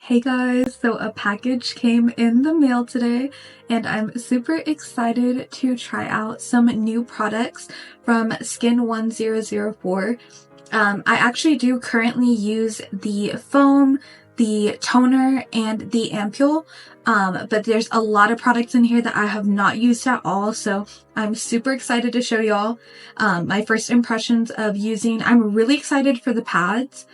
Hey guys, so a package came in the mail today and I'm super excited to try out some new products from Skin 1004. I actually do currently use the foam, the toner, and the ampule, but there's a lot of products in here that I have not used at all, so I'm super excited to show y'all my first impressions of using. I'm really excited for the pads.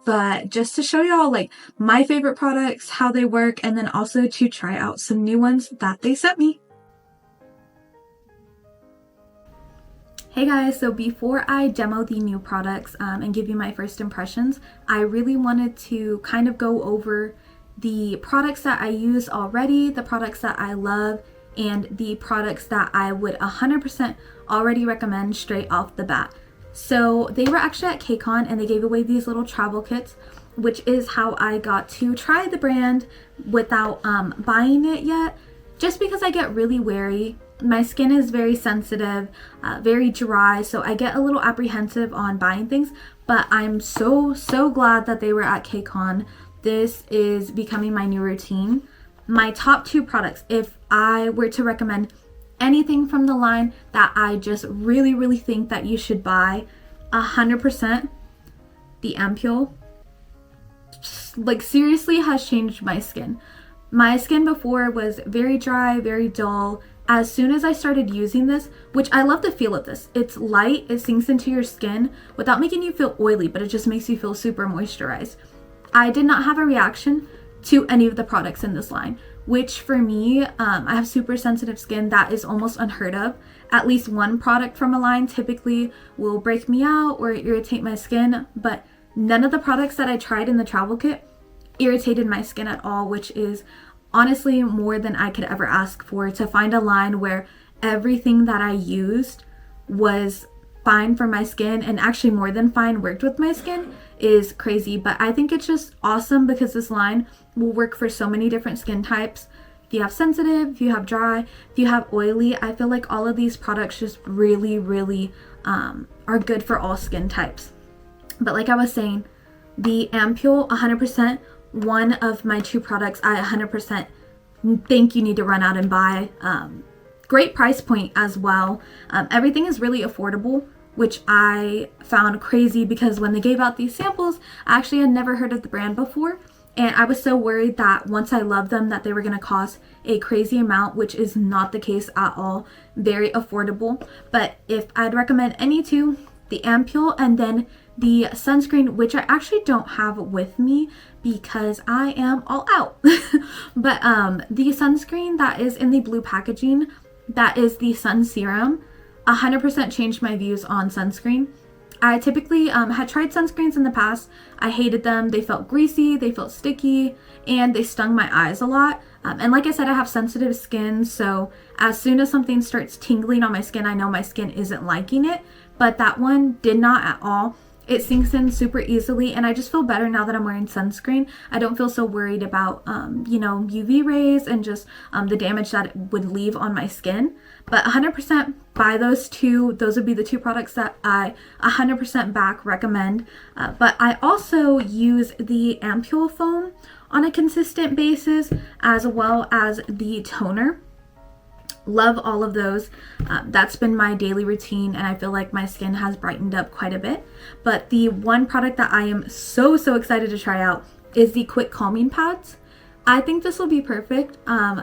But just to show y'all like my favorite products, how they work, and then also to try out some new ones that they sent me. Hey guys, so before I demo the new products and give you my first impressions, I really wanted to kind of go over the products that I use already, the products that I love, and the products that I would 100% already recommend straight off the bat. So they were actually at KCON and they gave away these little travel kits, which is how I got to try the brand without buying it yet, just because I get really wary. My skin is very sensitive, very dry, so I get a little apprehensive on buying things, but I'm so glad that they were at KCON. This is becoming my new routine. My top two products, if I were to recommend anything from the line that I just really think that you should buy, 100% the ampule. Like seriously has changed my skin. My skin before was very dry, very dull. As soon as I started using this, which I love the feel of this, it's light, it sinks into your skin without making you feel oily, but it just makes you feel super moisturized. I did not have a reaction to any of the products in this line, which for me, I have super sensitive skin. That is almost unheard of. At least one product from a line typically will break me out or irritate my skin, but none of the products that I tried in the travel kit irritated my skin at all, which is honestly more than I could ever ask for. To find a line where everything that I used was fine for my skin, and actually more than fine, worked with my skin, is crazy. But I think it's just awesome because this line will work for so many different skin types. If you have sensitive, if you have dry, if you have oily, I feel like all of these products just really are good for all skin types. But like I was saying, the ampule, 100%, one of my two products I 100% think you need to run out and buy. Great price point as well. Everything is really affordable, which I found crazy because when they gave out these samples, I actually had never heard of the brand before. And I was so worried that once I loved them that they were going to cost a crazy amount, which is not the case at all. Very affordable. But if I'd recommend any two, the ampule and then the sunscreen, which I actually don't have with me because I am all out. But the sunscreen that is in the blue packaging, that is the sun serum, 100% changed my views on sunscreen. I typically had tried sunscreens in the past. I hated them. They felt greasy, they felt sticky, and they stung my eyes a lot. And like I said, I have sensitive skin, so as soon as something starts tingling on my skin, I know my skin isn't liking it. But that one did not at all. It sinks in super easily, and I just feel better now that I'm wearing sunscreen. I don't feel so worried about, UV rays and just the damage that it would leave on my skin. But 100% buy those two. Those would be the two products that I 100% back recommend. But I also use the ampule foam on a consistent basis, as well as the toner. Love all of those. That's been my daily routine, and I feel like my skin has brightened up quite a bit. But the one product that I am so excited to try out is the quick calming pads. I think this will be perfect.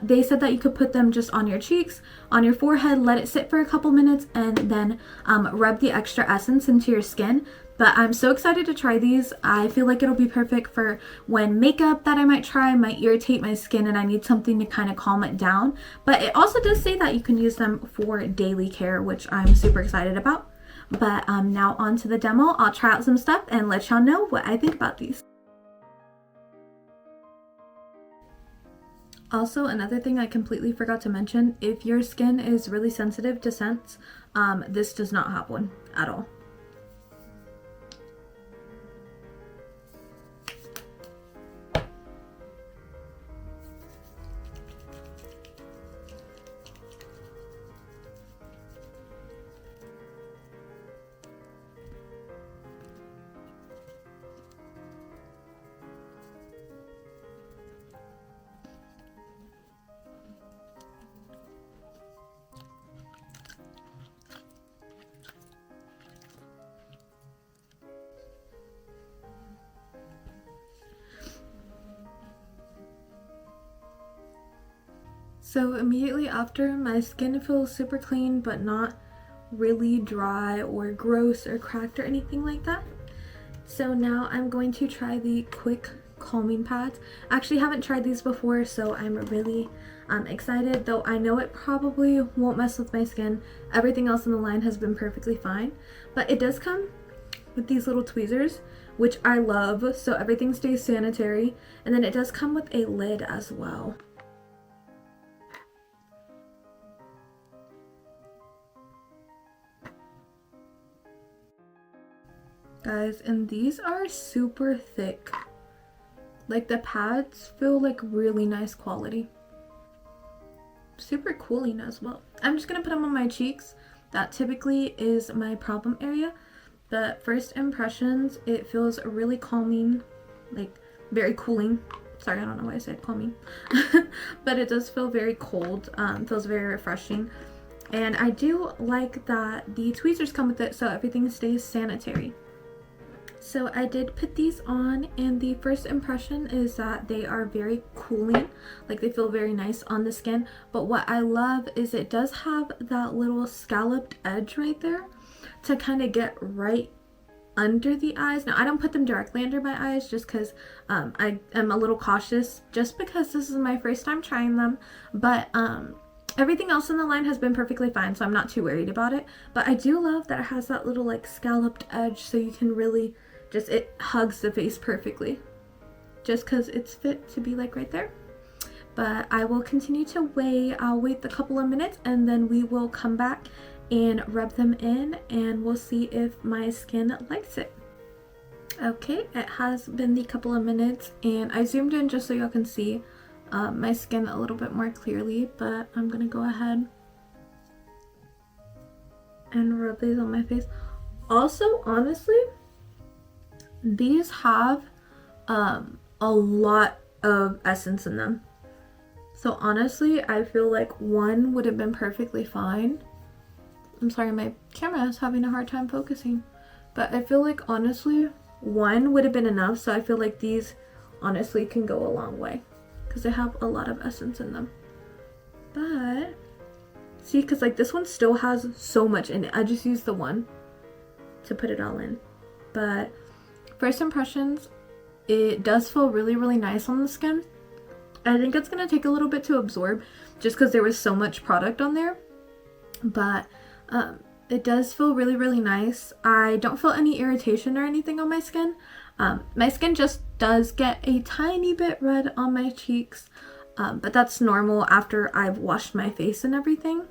They said that you could put them just on your cheeks, on your forehead, let it sit for a couple minutes, and then rub the extra essence into your skin. But I'm so excited to try these. I feel like it'll be perfect for when makeup that I might try might irritate my skin and I need something to kind of calm it down. But it also does say that you can use them for daily care, which I'm super excited about. But now on to the demo. I'll try out some stuff and let y'all know what I think about these. Also, another thing I completely forgot to mention, if your skin is really sensitive to scents, this does not have one at all. So immediately after, my skin feels super clean but not really dry or gross or cracked or anything like that. So now I'm going to try the quick calming pads. I actually haven't tried these before, so I'm really excited, though I know it probably won't mess with my skin. Everything else in the line has been perfectly fine, but it does come with these little tweezers, which I love, so everything stays sanitary, and then it does come with a lid as well. Guys, and these are super thick. Like, the pads feel like really nice quality. Super cooling as well. I'm just gonna put them on my cheeks. That typically is my problem area, but first impressions, it feels really calming, like very cooling. Sorry, I don't know why I said calming. But it does feel very cold. Feels very refreshing. And I do like that the tweezers come with it, so everything stays sanitary. So I did put these on, and the first impression is that they are very cooling, like they feel very nice on the skin. But what I love is it does have that little scalloped edge right there to kind of get right under the eyes. Now I don't put them directly under my eyes just because I am a little cautious, just because this is my first time trying them. But everything else in the line has been perfectly fine, so I'm not too worried about it. But I do love that it has that little like scalloped edge, so you can really just, it hugs the face perfectly, just because it's fit to be like right there. But I will continue to wait. I'll wait a couple of minutes, and then we will come back and rub them in, and we'll see if my skin likes it. Okay, it has been the couple of minutes, and I zoomed in just so y'all can see my skin a little bit more clearly, but I'm gonna go ahead and rub these on my face. Also, honestly, these have a lot of essence in them. So honestly, I feel like one would have been perfectly fine. I'm sorry, my camera is having a hard time focusing. But I feel like honestly, one would have been enough. So I feel like these honestly can go a long way, because they have a lot of essence in them. But see, because like this one still has so much in it. I just used the one to put it all in. But first impressions, it does feel really, really nice on the skin. I think it's going to take a little bit to absorb just because there was so much product on there. But it does feel really, really nice. I don't feel any irritation or anything on my skin. My skin just does get a tiny bit red on my cheeks. But that's normal after I've washed my face and everything.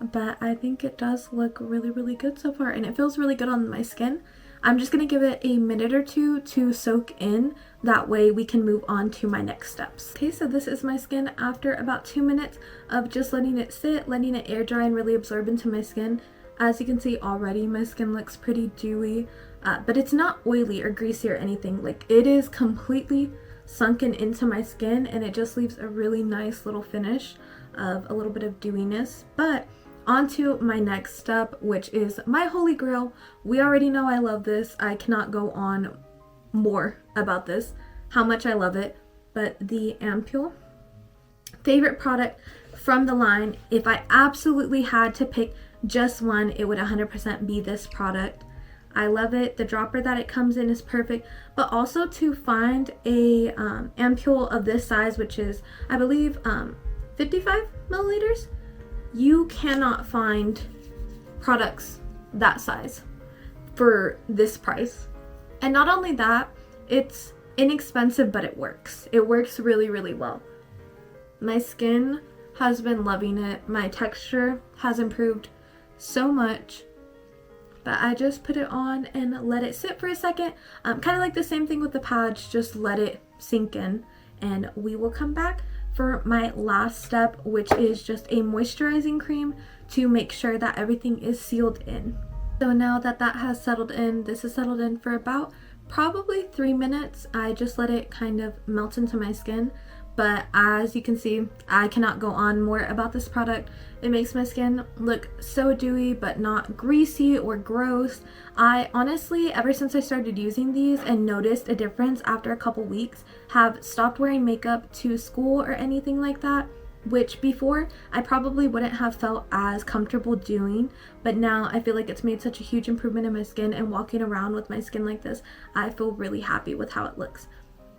But I think it does look really, really good so far. And it feels really good on my skin. I'm just going to give it a minute or two to soak in. That way we can move on to my next steps. Okay, so this is my skin after about 2 minutes of just letting it sit, letting it air dry and really absorb into my skin. As you can see already, my skin looks pretty dewy, but it's not oily or greasy or anything. Like, it is completely sunken into my skin, and it just leaves a really nice little finish of a little bit of dewiness. But on to my next step, which is my holy grail. We already know I love this. I cannot go on more about this, how much I love it. But the Ampoule, favorite product from the line. If I absolutely had to pick just one, it would 100% be this product. I love it. The dropper that it comes in is perfect, but also to find a Ampoule of this size, which is, I believe, 55 milliliters, you cannot find products that size for this price. And not only that, it's inexpensive, but it works. It works really, really well. My skin has been loving it. My texture has improved so much. But I just put it on and let it sit for a second. Kind of like the same thing with the pads, just let it sink in. And we will come back for my last step, which is just a moisturizing cream to make sure that everything is sealed in. So now that that has settled in, this is settled in for about probably 3 minutes. I just let it kind of melt into my skin. But as you can see, I cannot go on more about this product. It makes my skin look so dewy, but not greasy or gross. I honestly, ever since I started using these and noticed a difference after a couple weeks, have stopped wearing makeup to school or anything like that. which before I probably wouldn't have felt as comfortable doing, but now I feel like it's made such a huge improvement in my skin, and walking around with my skin like this, I feel really happy with how it looks.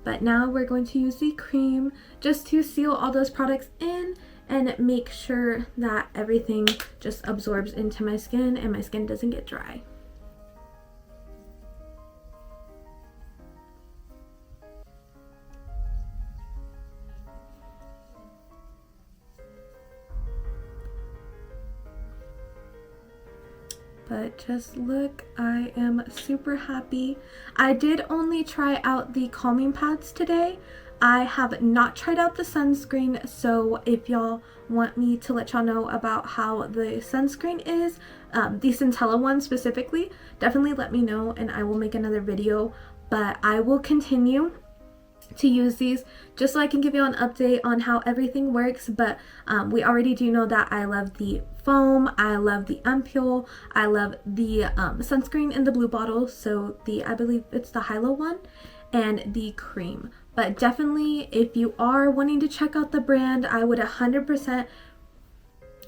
But now we're going to use the cream just to seal all those products in and make sure that everything just absorbs into my skin and my skin doesn't get dry. But just look, I am super happy. I did only try out the calming pads today. I have not tried out the sunscreen, so if y'all want me to let y'all know about how the sunscreen is, the Centella one specifically, definitely let me know and I will make another video. But I will continue to use these just so I can give you an update on how everything works. But we already do know that I love the foam, I love the Ampoule, I love the sunscreen in the blue bottle, so I believe it's the Hyla one, and the cream. But definitely, if you are wanting to check out the brand, I would 100%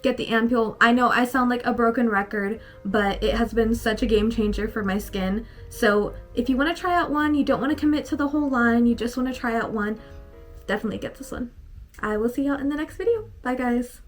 get the Ampoule. I know I sound like a broken record, but it has been such a game changer for my skin. So if you want to try out one, you don't want to commit to the whole line, you just want to try out one, definitely get this one. I will see y'all in the next video. Bye guys.